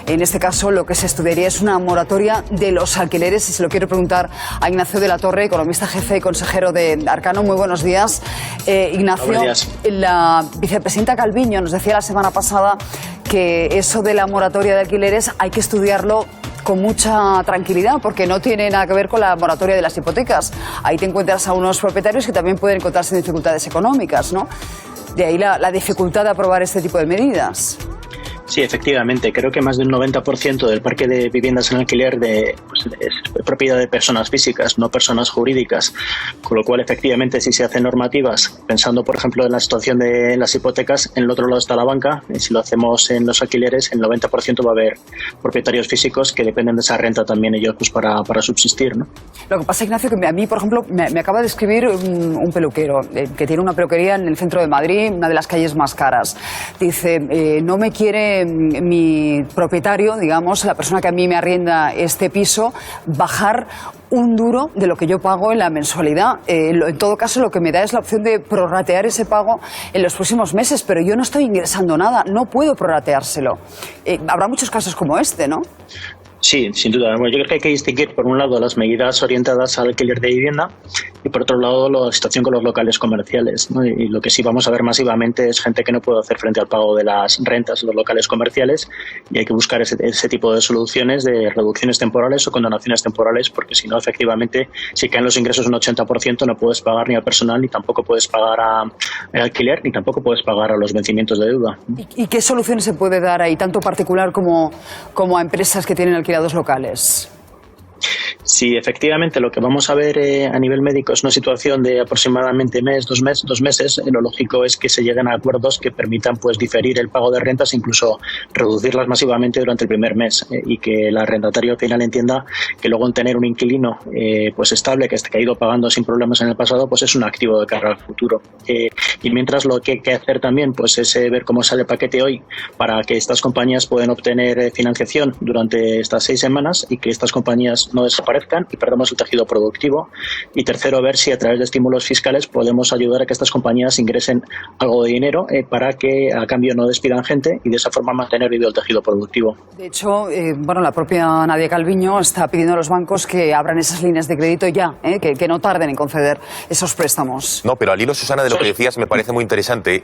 En este caso, lo que se estudiaría es una moratoria de los alquileres. Y se lo quiero preguntar a Ignacio de la Torre, economista jefe y consejero de Arcano. Muy buenos días. Ignacio, buenos días. La vicepresidenta Calviño nos decía la semana pasada que eso de la moratoria de alquileres hay que estudiarlo con mucha tranquilidad, porque no tiene nada que ver con la moratoria de las hipotecas. Ahí te encuentras a unos propietarios que también pueden encontrarse en dificultades económicas, ¿no? De ahí la dificultad de aprobar este tipo de medidas. Sí, efectivamente. Creo que más de un 90% del parque de viviendas en alquiler es propiedad de personas físicas, no personas jurídicas. Con lo cual, efectivamente, si se hacen normativas, pensando, por ejemplo, en la situación de las hipotecas, en el otro lado está la banca. Y si lo hacemos en los alquileres, el 90% va a haber propietarios físicos que dependen de esa renta también ellos pues para subsistir, ¿no? Lo que pasa, Ignacio, que a mí, por ejemplo, me acaba de escribir un peluquero que tiene una peluquería en el centro de Madrid, una de las calles más caras. Dice, no me quiere mi propietario, digamos, la persona que a mí me arrienda este piso, bajar un duro de lo que yo pago en la mensualidad. En todo caso, lo que me da es la opción de prorratear ese pago en los próximos meses, pero yo no estoy ingresando nada, no puedo prorrateárselo. Habrá muchos casos como este, ¿no? Sí, sin duda. Bueno, yo creo que hay que distinguir, por un lado, las medidas orientadas al alquiler de vivienda y, por otro lado, la situación con los locales comerciales, ¿no? Y lo que sí vamos a ver masivamente es gente que no puede hacer frente al pago de las rentas de los locales comerciales, y hay que buscar ese tipo de soluciones de reducciones temporales o condonaciones temporales, porque si no, efectivamente, si caen los ingresos un 80%, no puedes pagar ni al personal, ni tampoco puedes pagar al alquiler, ni tampoco puedes pagar a los vencimientos de deuda. ¿Y qué soluciones se puede dar ahí, tanto particular como a empresas que tienen alquilados locales? Sí, efectivamente, lo que vamos a ver a nivel médico es una situación de aproximadamente dos meses. Lo lógico es que se lleguen a acuerdos que permitan pues diferir el pago de rentas, incluso reducirlas masivamente durante el primer mes, y que el arrendatario al final entienda que luego en tener un inquilino pues estable, que ha ido pagando sin problemas en el pasado, pues es un activo de cara al futuro. Y mientras, lo que hay que hacer también pues es ver cómo sale el paquete hoy para que estas compañías puedan obtener financiación durante estas 6 semanas y que estas compañías no desaparezcan y perdamos el tejido productivo. Y tercero, ver si a través de estímulos fiscales podemos ayudar a que estas compañías ingresen algo de dinero para que a cambio no despidan gente y de esa forma mantener vivo el tejido productivo. De hecho, la propia Nadia Calviño está pidiendo a los bancos que abran esas líneas de crédito ya, que no tarden en conceder esos préstamos. No, pero al hilo, Susana, de lo que decías me parece muy interesante,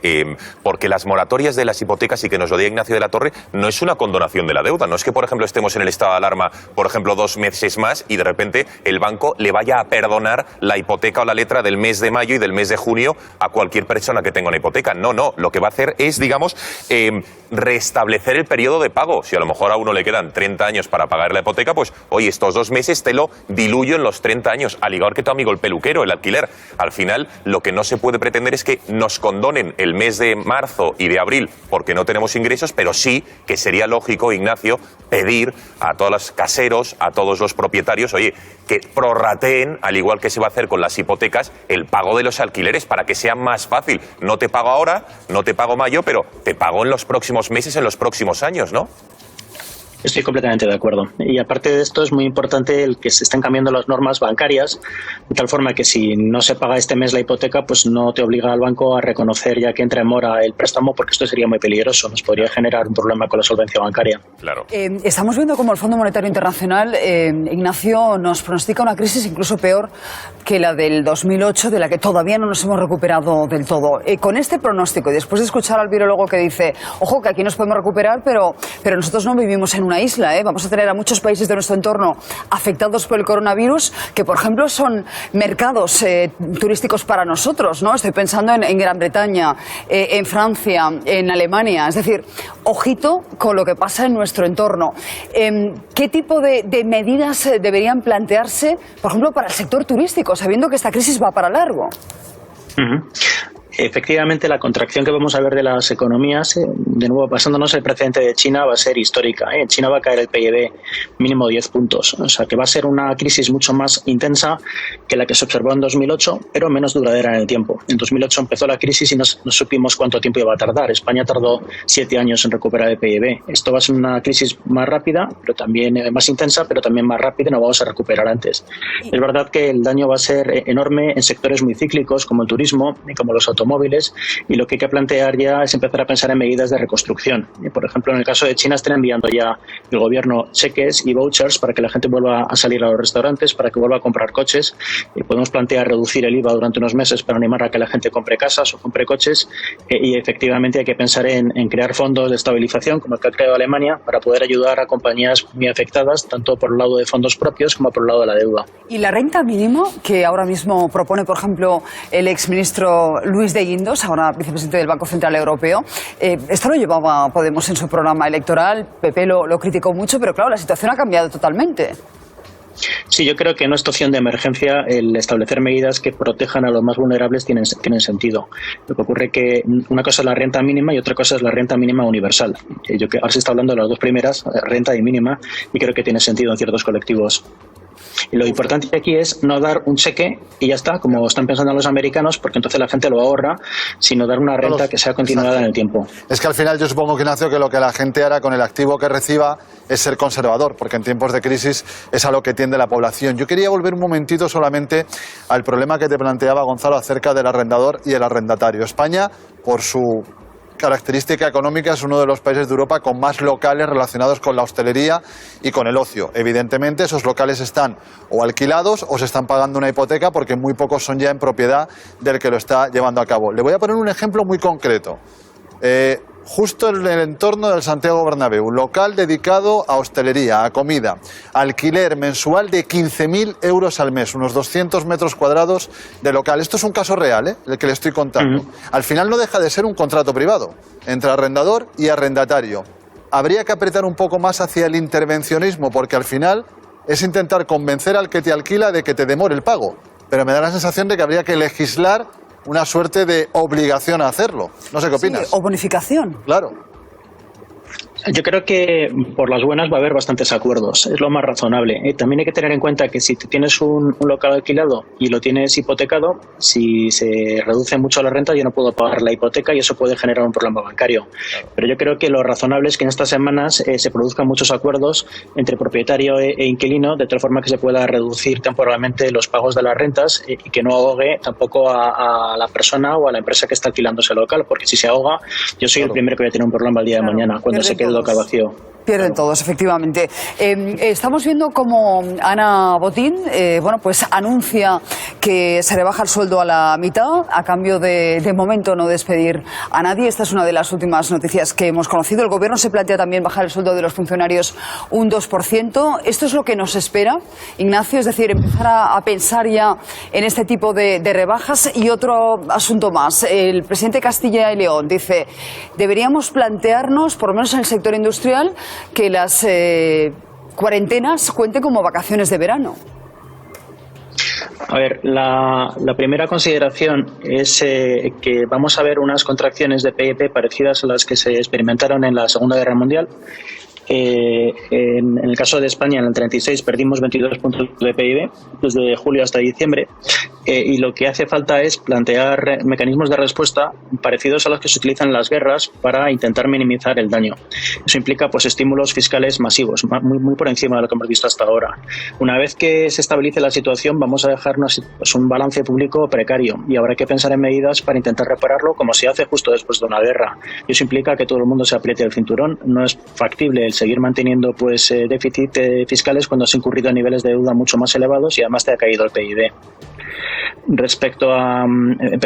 porque las moratorias de las hipotecas, y que nos lo diga Ignacio de la Torre, no es una condonación de la deuda. No es que, por ejemplo, estemos en el estado de alarma, por ejemplo, 2 meses más y de repente el banco le vaya a perdonar la hipoteca o la letra del mes de mayo y del mes de junio a cualquier persona que tenga una hipoteca. No, lo que va a hacer es, digamos, restablecer el periodo de pago. Si a lo mejor a uno le quedan 30 años para pagar la hipoteca, pues, oye, estos 2 meses te lo diluyo en los 30 años, al igual que tu amigo el peluquero, el alquiler. Al final, lo que no se puede pretender es que nos condonen el mes de marzo y de abril porque no tenemos ingresos, pero sí que sería lógico, Ignacio, pedir a todos los caseros, a todos los propietarios, oye, que prorrateen, al igual que se va a hacer con las hipotecas, el pago de los alquileres para que sea más fácil. No te pago ahora, no te pago mayo, pero te pago en los próximos meses, en los próximos años, ¿no? Estoy completamente de acuerdo. Y aparte de esto, es muy importante el que se estén cambiando las normas bancarias, de tal forma que si no se paga este mes la hipoteca, pues no te obliga al banco a reconocer ya que entra en mora el préstamo, porque esto sería muy peligroso. Nos podría generar un problema con la solvencia bancaria. Claro. Estamos viendo como el Fondo Monetario Internacional, Ignacio, nos pronostica una crisis incluso peor que la del 2008, de la que todavía no nos hemos recuperado del todo. Con este pronóstico, y después de escuchar al virólogo que dice, ojo, que aquí nos podemos recuperar, pero nosotros no vivimos en una isla, vamos a tener a muchos países de nuestro entorno afectados por el coronavirus, que por ejemplo son mercados turísticos para nosotros, ¿no? Estoy pensando en Gran Bretaña, en Francia, en Alemania. Es decir, ojito con lo que pasa en nuestro entorno. ¿Qué tipo de medidas deberían plantearse, por ejemplo, para el sector turístico, sabiendo que esta crisis va para largo? Efectivamente, la contracción que vamos a ver de las economías, de nuevo basándonos en el precedente de China, va a ser histórica. En China va a caer el PIB mínimo 10 puntos. O sea, que va a ser una crisis mucho más intensa que la que se observó en 2008, pero menos duradera en el tiempo. En 2008 empezó la crisis y no supimos cuánto tiempo iba a tardar. España tardó 7 años en recuperar el PIB. Esto va a ser una crisis más rápida, pero también más intensa, pero también más rápida, y no vamos a recuperar antes. Es verdad que el daño va a ser enorme en sectores muy cíclicos como el turismo y como los automóviles, automóviles, y lo que hay que plantear ya es empezar a pensar en medidas de reconstrucción. Por ejemplo, en el caso de China están enviando ya el gobierno cheques y vouchers para que la gente vuelva a salir a los restaurantes, para que vuelva a comprar coches. Podemos plantear reducir el IVA durante unos meses para animar a que la gente compre casas o compre coches, y efectivamente hay que pensar en crear fondos de estabilización como el que ha creado Alemania para poder ayudar a compañías muy afectadas, tanto por el lado de fondos propios como por el lado de la deuda. ¿Y la renta mínima que ahora mismo propone, por ejemplo, el exministro Luis de Guindos, ahora vicepresidente del Banco Central Europeo? Esto lo llevaba Podemos en su programa electoral, PP lo criticó mucho, pero claro, la situación ha cambiado totalmente. Sí, yo creo que en una situación de emergencia el establecer medidas que protejan a los más vulnerables tienen sentido. Lo que ocurre es que una cosa es la renta mínima y otra cosa es la renta mínima universal. Ahora se está hablando de las dos primeras, renta y mínima, y creo que tiene sentido en ciertos colectivos. Y lo importante aquí es no dar un cheque y ya está, como están pensando los americanos, porque entonces la gente lo ahorra, sino dar una renta que sea continuada en el tiempo. Es que al final yo supongo, Ignacio, que lo que la gente hará con el activo que reciba es ser conservador, porque en tiempos de crisis es a lo que tiende la población. Yo quería volver un momentito solamente al problema que te planteaba Gonzalo acerca del arrendador y el arrendatario. España, por su característica económica, es uno de los países de Europa con más locales relacionados con la hostelería y con el ocio. Evidentemente, esos locales están o alquilados o se están pagando una hipoteca, porque muy pocos son ya en propiedad del que lo está llevando a cabo. Le voy a poner un ejemplo muy concreto. Justo en el entorno del Santiago Bernabéu, local dedicado a hostelería, a comida, alquiler mensual de 15.000 euros al mes, unos 200 metros cuadrados de local. Esto es un caso real, el que le estoy contando. Al final no deja de ser un contrato privado entre arrendador y arrendatario. Habría que apretar un poco más hacia el intervencionismo, porque al final es intentar convencer al que te alquila de que te demore el pago. Pero me da la sensación de que habría que legislar una suerte de obligación a hacerlo. No sé qué opinas. Sí, o bonificación. Claro. Yo creo que por las buenas va a haber bastantes acuerdos, es lo más razonable. También hay que tener en cuenta que si tienes un local alquilado y lo tienes hipotecado, si se reduce mucho la renta yo no puedo pagar la hipoteca y eso puede generar un problema bancario. Pero yo creo que lo razonable es que en estas semanas se produzcan muchos acuerdos entre propietario e inquilino, de tal forma que se pueda reducir temporalmente los pagos de las rentas y que no ahogue tampoco a la persona o a la empresa que está alquilando ese local, porque si se ahoga yo soy el primero que voy a tener un problema el día de mañana cuando se quede local vacío. Pierden todos, efectivamente. Estamos viendo como Ana Botín pues anuncia que se rebaja el sueldo a la mitad a cambio de momento no despedir a nadie. Esta es una de las últimas noticias que hemos conocido. El Gobierno se plantea también bajar el sueldo de los funcionarios un 2%. ¿Esto es lo que nos espera, Ignacio? Es decir, empezar a pensar ya en este tipo de rebajas. Y otro asunto más. El presidente de Castilla y León dice, deberíamos plantearnos, por lo menos en el sector industrial, que las cuarentenas cuenten como vacaciones de verano. A ver, la primera consideración es que vamos a ver unas contracciones de PIB parecidas a las que se experimentaron en la Segunda Guerra Mundial. En el caso de España, en el 36 perdimos 22 puntos de PIB desde julio hasta diciembre, y lo que hace falta es plantear mecanismos de respuesta parecidos a los que se utilizan en las guerras para intentar minimizar el daño. Eso implica pues estímulos fiscales masivos, muy por encima de lo que hemos visto hasta ahora. Una vez que se estabilice la situación, vamos a dejarnos un balance público precario y habrá que pensar en medidas para intentar repararlo, como se hace justo después de una guerra. Y eso implica que todo el mundo se apriete el cinturón. No es factible el seguir manteniendo déficit fiscales cuando se ha incurrido a niveles de deuda mucho más elevados y además te ha caído el PIB. Respecto a...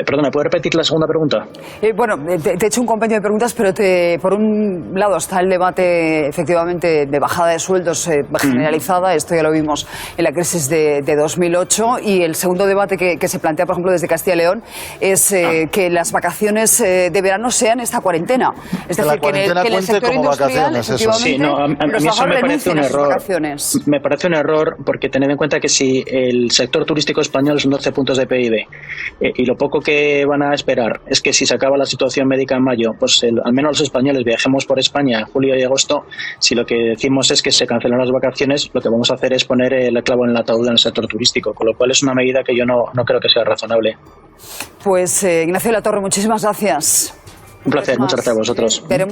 perdona, ¿puedes repetir la segunda pregunta? Te he hecho un compendio de preguntas, pero por un lado está el debate efectivamente de bajada de sueldos generalizada, esto ya lo vimos en la crisis de 2008, y el segundo debate que se plantea, por ejemplo, desde Castilla y León es que las vacaciones de verano sean esta cuarentena. Es decir, que en el sector industrial, efectivamente, sí, a mí eso me parece un error. Me parece un error porque tened en cuenta que si el sector turístico español son 12 puntos de PIB y lo poco que van a esperar es que si se acaba la situación médica en mayo, pues al menos los españoles viajemos por España en julio y agosto. Si lo que decimos es que se cancelan las vacaciones, lo que vamos a hacer es poner el clavo en el ataúd en el sector turístico, con lo cual es una medida que yo no creo que sea razonable. Pues Ignacio de la Torre, muchísimas gracias. Un placer, muchas gracias a vosotros.